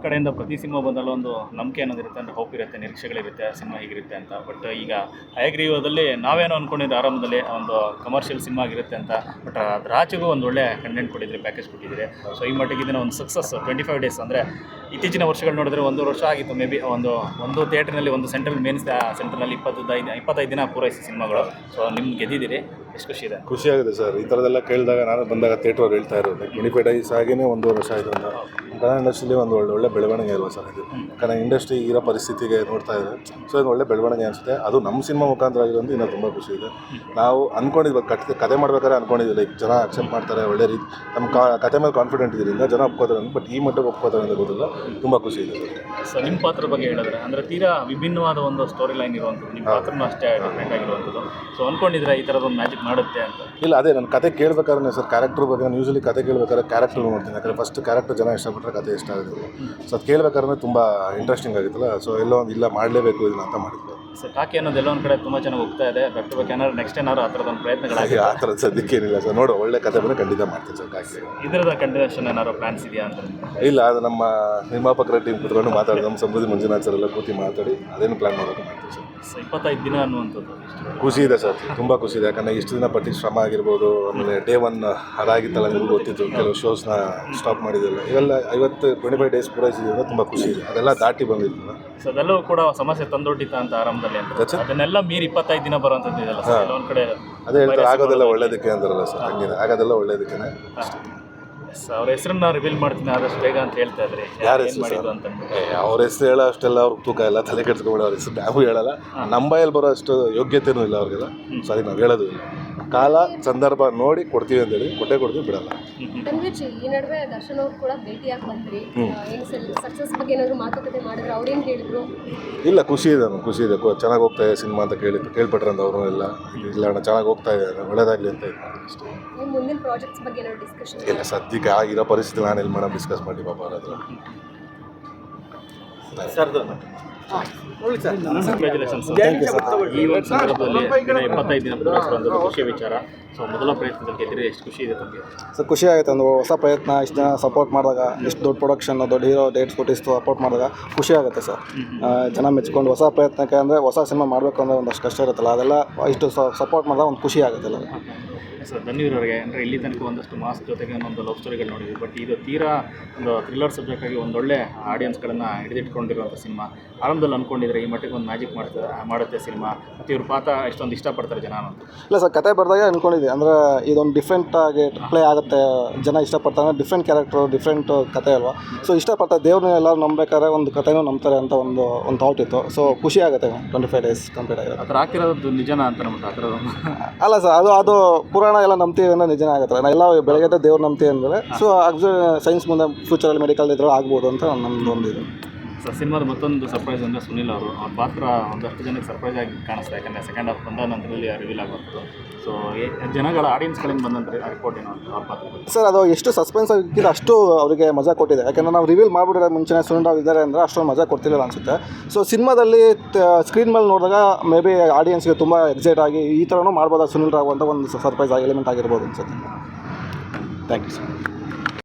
ಕಡೆಯಿಂದ ಪ್ರತಿ ಸಿನಿಮಾ ಬಂದಲ್ಲ ಒಂದು ನಂಬಿಕೆ ಅನ್ನೋದಿರುತ್ತೆ, ಅಂದರೆ ಹೋಪ್ ಇರುತ್ತೆ, ನಿರೀಕ್ಷೆಗಳಿರುತ್ತೆ ಸಿನಿಮಾ ಹೀಗಿರುತ್ತೆ ಅಂತ. ಬಟ್ ಈಗ ಹಯಗ್ರೀವದಲ್ಲಿ ನಾವೇನೋ ಅಂದ್ಕೊಂಡಿದ್ದು ಆರಂಭದಲ್ಲಿ ಒಂದು ಕಮರ್ಷಿಯಲ್ ಸಿನಿಮಾ ಆಗಿರುತ್ತೆ ಅಂತ, ಬಟ್ ಅದ್ರ ಆಚೆಗೂ ಒಂದು ಒಳ್ಳೆ ಕಂಟೆಂಟ್ ಕೊಟ್ಟಿದ್ರಿ, ಪ್ಯಾಕೇಜ್ ಕೊಟ್ಟಿದ್ದೀರಿ. ಸೊ ಈ ಮಟ್ಟಿಗೆ ಇದನ್ನು ಒಂದು ಸಕ್ಸಸ್ 25 ಡೇಸ್ ಅಂದರೆ ಇತ್ತೀಚಿನ ವರ್ಷಗಳು ನೋಡಿದ್ರೆ 1 ವರ್ಷ ಆಗಿತ್ತು ಮೇ ಬಿ. ಒಂದು ಥಿಯೇಟ್ರ್ನಲ್ಲಿ ಒಂದು ಸೆಂಟ್ರಲ್ ಮೇನ್ಸ್ ಸೆಂಟ್ರ್ನಲ್ಲಿ 25 ದಿನ ಪೂರೈಸಿ ಸಿನಿಮಾಗಳು. ಸೊ ನಿಮ್ಗೆ ಗೆದ್ದಿದ್ದೀರಿ, ಎಷ್ಟು ಖುಷಿ ಇದೆ? ಖುಷಿಯಾಗಿದೆ ಸರ್. ಈ ಥರದ್ದೆಲ್ಲ ಕೇಳಿದಾಗ ನಾನು ಬಂದಾಗ ಥಿಯೇಟ್ರವ್ರು ಹೇಳ್ತಾ ಇರೋದು 25 ಡೇಸ್ ಆಗಿಯೇ 1 ವರ್ಷ ಆಯಿತು ಅಂತ. ಕನ್ನಡ ಇಂಡಸ್ಟ್ರಿಲಿ ಒಂದು ಒಳ್ಳೆ ಬೆಳವಣಿಗೆ ಅಲ್ವಾ ಸರ್ ಇದು? ಕನ್ನಡ ಇಂಡಸ್ಟ್ರಿ ಇರೋ ಪರಿಸ್ಥಿತಿಗೆ ನೋಡ್ತಾ ಇದ್ದಾರೆ. ಸೊ ಇದು ಒಳ್ಳೆ ಬೆಳವಣಿಗೆ ಅನಿಸುತ್ತೆ. ಅದು ನಮ್ಮ ಸಿನಿಮಾ ಮುಖಾಂತರ ಆಗಿರೋದು ಇನ್ನೂ ತುಂಬ ಖುಷಿ ಇದೆ. ನಾವು ಅಂದ್ಕೊಂಡಿದ್ವಿ ಕತೆ ಮಾಡ್ಬೇಕಾದ್ರೆ ಅಂದ್ಕೊಂಡಿದ್ವಿ ಲೈಕ್ ಜನ ಅಕ್ಸೆಪ್ಟ್ ಮಾಡ್ತಾರೆ, ಒಳ್ಳೆ ರೀತಿ ನಮ್ಮ ಕತೆ ಮೇಲೆ ಕಾನ್ಫಿಡೆಂಟ್ ಇದರಿಂದ ಜನ ಒಪ್ಕೋತಾರೆ ಅಂತ. ಬಟ್ ಈ ಮಟ್ಟಿಗೆ ಒಪ್ಕೋತಾರೆ ಅಂತ ಗೊತ್ತಿಲ್ಲ, ತುಂಬ ಖುಷಿ ಇದೆ ಸರ್. ಸೊ ನಿಮ್ಮ ಪಾತ್ರ ಬಗ್ಗೆ ಹೇಳಿದ್ರೆ ಅಂದರೆ ತೀರಾ ವಿಭಿನ್ನವಾದ ಒಂದು ಸ್ಟೋರಿ ಲೈನ್ ಇರುವಂಥದ್ದು, ನಿಮ್ಮ ಪಾತ್ರನೂ ಅಷ್ಟೇ ಡಿಫ್ರೆಂಟ್ ಆಗಿರುವಂಥದ್ದು. ಸೊ ಅಂದ್ಕೊಂಡಿದ್ರೆ ಈ ಥರದೊಂದು ಮ್ಯಾಜಿಕ್ ಮಾಡುತ್ತೆ ಅಂತ? ಇಲ್ಲ, ಅದೇ ನನ್ನ ಕತೆ ಕೇಳ್ಬೇಕಾದ್ರೆ ಸರ್, ಕ್ಯಾರೆಕ್ಟರ್ ಬಗ್ಗೆ ನಾನು ಯೂಶಲಿ ಕತೆ ಕೇಳ್ಬೇಕಾದ್ರೆ ಕ್ಯಾರೆಕ್ಟರ್ ನೋಡ್ತೀನಿ. ಯಾಕಂದರೆ ಫಸ್ಟ್ ಕ್ಯಾರೆಕ್ಟರ್ ಜನ ಇಷ್ಟಪಟ್ಟರೆ ಕತೆ ಇಷ್ಟ ಆಗೋದಿಲ್ಲ. ಸೊ ಅದು ಕೇಳ್ಬೇಕಾದ್ರೆ ತುಂಬ ಇಂಟ್ರೆಸ್ಟಿಂಗ್ ಆಗಿತ್ತಲ್ಲ. ಸೊ ಎಲ್ಲೋ ಒಂದು ಇಲ್ಲ ಮಾಡಲೇಬೇಕು ಇದನ್ನ ಅಂತ ಮಾಡಿದ್ವಿ. ಸೊ ಕಾಕಿ ಅನ್ನೋದು ಎಲ್ಲೋ ಒಂದು ಕಡೆ ತುಂಬ ಚೆನ್ನಾಗಿ ಹೋಗ್ತಾ ಇದೆ. ಬ್ಯಾಕ್ ಟು ಬ್ಯಾಕ್ ಏನಾದ್ರು ನೆಕ್ಸ್ಟ್ ಏನಾದ್ರು ಆ ಥರದೊಂದು ಪ್ರಯತ್ನಗಳಾಗಿ? ಆ ಥರದ್ದು ಸದ್ಯಕ್ಕೆ ಏನಿಲ್ಲ ಸರ್. ನೋಡು, ಒಳ್ಳೆ ಕತೆ ಬಂದರೆ ಖಂಡಿತ ಮಾಡ್ತೀನಿ ಸರ್. ಕಾಕಿ ಇದರದ ಕಂಟಿನ್ಯೂಷನ್ ಏನಾದ್ರು ಪ್ಲಾನ್ಸ್ ಇದೆಯಾ ಅಂತ? ಇಲ್ಲ, ಅದು ನಮ್ಮ ನಿರ್ಮಾಪಕರ ಟೀಮ್ ಕೂತ್ಕೊಂಡು ಮಾತಾಡಿ, ನಮ್ಮ ಸಮೃದ್ಧಿ ಮಂಜುನಾಥ್ ಸರ್ ಎಲ್ಲ ಕೂತಿ ಮಾತಾಡಿ ಅದೇನು ಪ್ಲ್ಯಾನ್ ಮಾಡೋದು ಮಾಡ್ತೀವಿ ಸರ್. ಸೊ 25 ದಿನ ಅನ್ನುವಂಥದ್ದು ಖುಷಿ ಇದೆ ಸರ್, ತುಂಬ ಖುಷಿ ಇದೆ. ಯಾಕಂದರೆ ಇಷ್ಟು ದಿನ ಪಟ್ಟಿ ಶ್ರಮ ಆಗಿರ್ಬೋದು, ಆಮೇಲೆ ಡೇ 1 ಅದಾಗಿತ್ತಲ್ಲ, ನಿಮಗೂ ಗೊತ್ತಿತ್ತು, ಕೆಲವು ಶೋಸ್ನ ಸ್ಟಾಪ್ ಮಾಡಿದ್ದಿಲ್ಲ, ಇವೆಲ್ಲ 25 ಡೇಸ್ ಪೂರೈಸಿದ್ರೆ ತುಂಬ ಖುಷಿ ಇದೆ. ಅದೆಲ್ಲ ದಾಟಿ ಬಂದಿತ್ತು. ಸೊ ಅದೆಲ್ಲವೂ ಕೂಡ ಸಮಸ್ಯೆ ತಂದೊಡ್ಡಿತ್ತ ಅಂತ ಆರಂಭದಲ್ಲಿ ಅಂತ, ಅದನ್ನೆಲ್ಲ ಮೀರಿ 25 ದಿನ ಬರುವಂಥದ್ದು ಇದೆಲ್ಲ ಸರ್. ಒಂದು ಕಡೆ ಅದೇ ಹೇಳ್ತಾರೆ, ಆಗೋದೆಲ್ಲ ಒಳ್ಳೇದಕ್ಕೆ ಅಂತಾರಲ್ಲ ಸರ್, ಹಂಗಿದೆ. ಆಗೋದೆಲ್ಲ ಒಳ್ಳೇದಕ್ಕೆ. ಅವ್ರ ಹೆಸರನ್ನ ರಿವೀಲ್ ಮಾಡ್ತೀನಿ ಆದಷ್ಟು ಬೇಗ ಅಂತ ಹೇಳ್ತಾ ಇದ್ರಿ. ಯಾರು ಹೆಸರು ಅಂತ ಅವ್ರ ಹೆಸರು ಹೇಳೋ ಅಷ್ಟೆಲ್ಲ ಅವ್ರಿಗೆ ತೂಕ ಇಲ್ಲ, ತಲೆ ಕೆಡ್ಸ್ಕೊಬೇಡ. ಅವ್ರ ಹೆಸರು ನಾವು ಹೇಳಲ್ಲ, ನಮ್ಮ ಬಾಯಲ್ಲಿ ಬರೋ ಅಷ್ಟು ಯೋಗ್ಯತೆಯೂ ಇಲ್ಲ ಅವ್ರಿಗೆಲ್ಲ. ಸರಿ, ನಾವು ಹೇಳೋದು ಇಲ್ಲ. ಕಾಲ ಸಂದರ್ಭ ನೋಡಿ ಕೊಡ್ತೀವಿ ಅಂತೇಳಿ ಕೊಡ್ತೀವಿ, ಬಿಡಲ್ಲ. ಈ ನಡುವೆ ದರ್ಶನ್ ಅವ್ರು ಕೂಡ ಭೇಟಿಯಾಗಿ ಬಂದ್ರಿ, ಸಕ್ಸಸ್ ಬಗ್ಗೆ ಏನಾದ್ರು ಮಾತುಕತೆ ಮಾಡಿದ್ರೆ ಅವ್ರೇನು ಹೇಳಿದ್ರು? ಇಲ್ಲ, ಖುಷಿ ಇದೆ, ಚೆನ್ನಾಗಿ ಹೋಗ್ತಾ ಇದೆ ಸಿನಿಮಾ ಅಂತ ಕೇಳ್ಪಟ್ರಂತ ಅವರು ಎಲ್ಲ. ಇಲ್ಲ ಅಣ್ಣ, ಚೆನ್ನಾಗಿ ಹೋಗ್ತಾ ಇದೆ, ಒಳ್ಳೇದಾಗಲಿ ಅಂತ ಇದ್ದಾರೆ ಅಷ್ಟೇ. ನಿಮ್ಮ ಮುಂದಿನ ಪ್ರಾಜೆಕ್ಟ್ಸ್ ಬಗ್ಗೆ ಏನಾದ್ರು ಡಿಸ್ಕಷನ್? ಇಲ್ಲ, ಸದ್ಯಕ್ಕೆ ಆಗಿರೋ ಪರಿಸ್ಥಿತಿ ನಾನು ಎಲ್ಲಿ ಮೇಡಮ್ ಡಿಸ್ಕಸ್ ಮಾಡಿ ಪಾಪ ಅವ್ರ ಹತ್ರ. ಕಂಗ್ರ್ಯಾಚುಲೇಷನ್ಸ್. ಈ ಒಂದು ಸಂದರ್ಭದಲ್ಲಿ 25 ದಿನ ಪೂರೈಸಿದ ಖುಷಿಯ ವಿಚಾರ. ಸೊ ಮೊದಲ ಪ್ರಯತ್ನದಲ್ಲಿ ಗೆದ್ದರೆ ಎಷ್ಟು ಖುಷಿ ಇದೆ ತಮಗೆ? ಸರ್, ಖುಷಿ ಆಗುತ್ತೆ. ಒಂದು ಹೊಸ ಪ್ರಯತ್ನ, ಇಷ್ಟು ಜನ ಸಪೋರ್ಟ್ ಮಾಡಿದಾಗ, ಇಷ್ಟು ದೊಡ್ಡ ಪ್ರೊಡಕ್ಷನ್, ದೊಡ್ಡ ಹೀರೋ ಡೇಟ್ಸ್ ಕೊಟ್ಟು ಇಷ್ಟು ಸಪೋರ್ಟ್ ಮಾಡಿದಾಗ ಖುಷಿ ಆಗುತ್ತೆ ಸರ್. ಜನ ಮೆಚ್ಕೊಂಡು ಹೊಸ ಪ್ರಯತ್ನಕ್ಕೆ ಅಂದರೆ ಹೊಸ ಸಿನಿಮಾ ಮಾಡಬೇಕು ಅಂದರೆ ಒಂದಷ್ಟು ಕಷ್ಟ ಇರುತ್ತಲ್ಲ, ಅದೆಲ್ಲ ಇಷ್ಟು ಸಪೋರ್ಟ್ ಮಾಡಿದಾಗ ಒಂದು ಖುಷಿ ಆಗುತ್ತೆ ಅಲ್ಲ ಸರ್. ಧನ್ಯವಾದವ್ರಿಗೆ. ಅಂದರೆ ಇಲ್ಲಿ ತನಕ ಒಂದಷ್ಟು ಮಾಸ್ ಜೊತೆಗೆ ಒಂದು ಲವ್ ಸ್ಟೋರಿಗಳು ನೋಡಿದ್ವಿ, ಬಟ್ ಇದು ತೀರಾ ಒಂದು ಥ್ರಿಲ್ಲರ್ ಸಬ್ಜೆಕ್ಟ್ ಆಗಿ ಒಂದೊಳ್ಳೆ ಆಡಿಯನ್ಸ್ಗಳನ್ನು ಹಿಡಿದಿಟ್ಕೊಂಡಿರುವಂಥ ಸಿನಿಮಾ. ಆರಂಭದಲ್ಲಿ ಅಂದ್ಕೊಂಡಿದ್ರೆ ಈ ಮಟ್ಟಿಗೆ ಒಂದು ಮ್ಯಾಜಿಕ್ ಮಾಡುತ್ತೆ ಸಿನಿಮಾ, ಮತ್ತು ಇವ್ರ ಪಾತ್ರ ಎಷ್ಟೊಂದು ಇಷ್ಟಪಡ್ತಾರೆ ಜನ ಅನ್ನೋದು? ಇಲ್ಲ ಸರ್, ಕತೆ ಬರೆದಾಗ ಅಂದ್ಕೊಂಡಿದ್ದೆ. ಅಂದರೆ ಇದೊಂದು ಡಿಫ್ರೆಂಟ್ ಆಗಿ ಪ್ಲೇ ಆಗುತ್ತೆ, ಜನ ಇಷ್ಟಪಡ್ತಾರೆ. ಡಿಫ್ರೆಂಟ್ ಕ್ಯಾರೆಕ್ಟರ್, ಡಿಫ್ರೆಂಟ್ ಕತೆ ಅಲ್ವಾ. ಸೊ ಇಷ್ಟಪಡ್ತಾರೆ, ದೇವ್ರನ್ನ ಎಲ್ಲರೂ ನಂಬೇಕಾದ್ರೆ ಒಂದು ಕತೆನೂ ನಂಬ್ತಾರೆ ಅಂತ ಒಂದು ಥಾಟ್ ಇತ್ತು. ಸೊ ಖುಷಿ ಆಗುತ್ತೆ 25 ಡೇಸ್ ಕಂಪ್ಲೀಟ್ ಆಗಿರುತ್ತೆ. ಆ ಥರ ಹಾಕಿರೋದು ನಿಜನ ಅಂತ ನಮ್ಗೆ ಆ ಥರದ್ದು ಅಲ್ಲ ಸರ್, ಅದು ಪುರಾಣ ಎಲ್ಲ ನಂಬ್ತೀವಿ ಅಂದರೆ ನಿಜನೇ ಆಗುತ್ತೆ. ನಾವು ಎಲ್ಲ ಬೆಳಗ್ಗೆ ದೇವ್ರು ನಂಬ್ತೀವಿ ಅಂದರೆ, ಸೊ ಸೈನ್ಸ್ ಮುಂದೆ ಫ್ಯೂಚರಲ್ಲಿ ಮೆಡಿಕಲ್ ಇದ್ರಲ್ಲಿ ಆಗ್ಬೋದು ಅಂತ ನಮ್ಮದು ಒಂದು ಇದು. ಸೊ ಸಿನಿಮಾದ ಮತ್ತೊಂದು ಸರ್ಪ್ರೈಸ್ ಅಂದರೆ ಸುನಿಲ್ ಅವರು, ಅವ್ರ ಪಾತ್ರ ಒಂದಷ್ಟು ಜನಕ್ಕೆ ಸರ್ಪ್ರೈಸ್ ಆಗಿ ಕಾಣಿಸ್ತಾ, ಯಾಕಂದರೆ ಸೆಕೆಂಡ್ ಹಾಫ್ ಬಂದ ನಂತರದಲ್ಲಿ ರಿವೀಲ್ ಆಗುವಂಥದ್ದು. ಸೊ ಜನಗಳ ಆಡಿಯನ್ಸ್ಗಳಿಂದ ಬಂದಂಥ ರಿಪೋರ್ಟ್ ಏನೋ ಅವ್ರ ಪಾತ್ರ? ಸರ್, ಅದು ಎಷ್ಟು ಸಸ್ಪೆನ್ಸ್ ಆಗಿದ್ದು ಅಷ್ಟು ಅವರಿಗೆ ಮಜಾ ಕೊಟ್ಟಿದೆ. ಯಾಕೆಂದರೆ ನಾವು ರಿವೀಲ್ ಮಾಡಿಬಿಟ್ಟಿರೋ ಮುಂಚೆನೇ ಸುನಿಲ್ ರಾವ್ ಇದ್ದಾರೆ ಅಂದರೆ ಅಷ್ಟೊಂದು ಮಜಾ ಕೊಡ್ತಿಲ್ಲ ಅನಿಸುತ್ತೆ. ಸೊ ಸಿನಿಮಾದಲ್ಲಿ ಸ್ಕ್ರೀನ್ ಮೇಲೆ ನೋಡಿದಾಗ ಮೇ ಬಿ ಆಡಿಯನ್ಸ್ಗೆ ತುಂಬ ಎಕ್ಸೈಟ್ ಆಗಿ ಈ ಥರನೂ ಮಾಡ್ಬೋದಾ ಸುನಿಲ್ ರಾವ್ ಅಂತ ಒಂದು ಸರ್ಪ್ರೈಸ್ ಎಲಿಮೆಂಟ್ ಆಗಿರ್ಬೋದು ಅನಿಸುತ್ತೆ. Thank you sir.